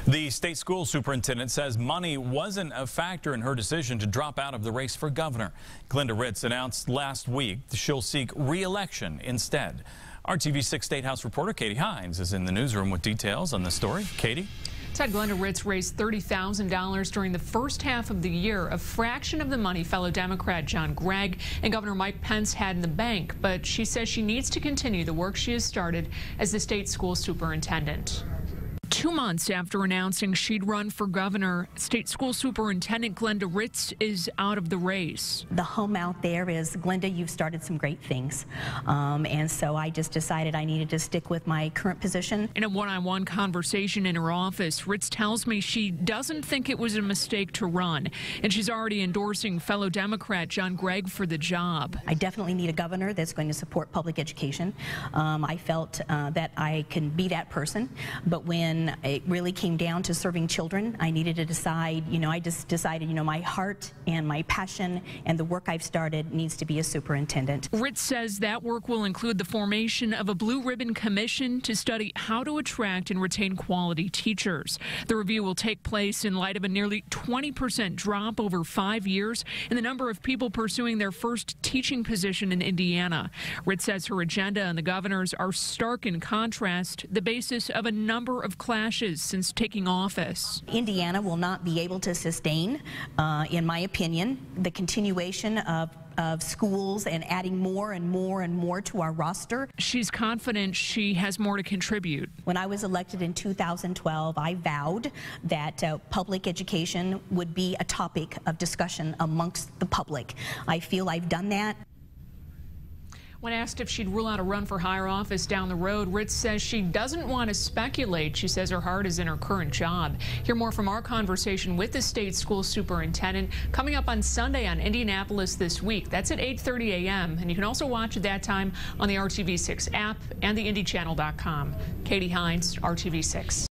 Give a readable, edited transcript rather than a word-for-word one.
The state school superintendent says money wasn't a factor in her decision to drop out of the race for governor. Glenda Ritz announced last week she'll seek re-election instead. RTV 6 State House reporter Katie Hines is in the newsroom with details on the story. Katie? Said Glenda Ritz raised $30,000 during the first half of the year, a fraction of the money fellow Democrat John Gregg and Governor Mike Pence had in the bank. But she says she needs to continue the work she has started as the state school superintendent. 2 months after announcing she'd run for governor, state school superintendent Glenda Ritz is out of the race. The hum out there is, Glenda, you've started some great things. And so I just decided I needed to stick with my current position. In a one-on-one conversation in her office, Ritz tells me she doesn't think it was a mistake to run, and she's already endorsing fellow Democrat John Gregg for the job. I definitely need a governor that's going to support public education. I felt that I can be that person, but when it really came down to serving children, I needed to decide, I just decided, my heart and my passion and the work I've started needs to be a superintendent. Ritz says that work will include the formation of a blue ribbon commission to study how to attract and retain quality teachers. The review will take place in light of a nearly 20% drop over 5 years in the number of people pursuing their first teaching position in Indiana. Ritz says her agenda and the governor's are stark in contrast, the basis of a number of clashes since taking office. Indiana will not be able to sustain, in my opinion, the continuation of schools and adding more and more and more to our roster. She's confident she has more to contribute. When I was elected in 2012, I vowed that public education would be a topic of discussion amongst the public. I feel I've done that. When asked if she'd rule out a run for higher office down the road, Ritz says she doesn't want to speculate. She says her heart is in her current job. Hear more from our conversation with the state school superintendent coming up on Sunday on Indianapolis This Week. That's at 8:30 a.m. And you can also watch at that time on the RTV 6 app and the IndyChannel.com. Katie Hines, RTV 6.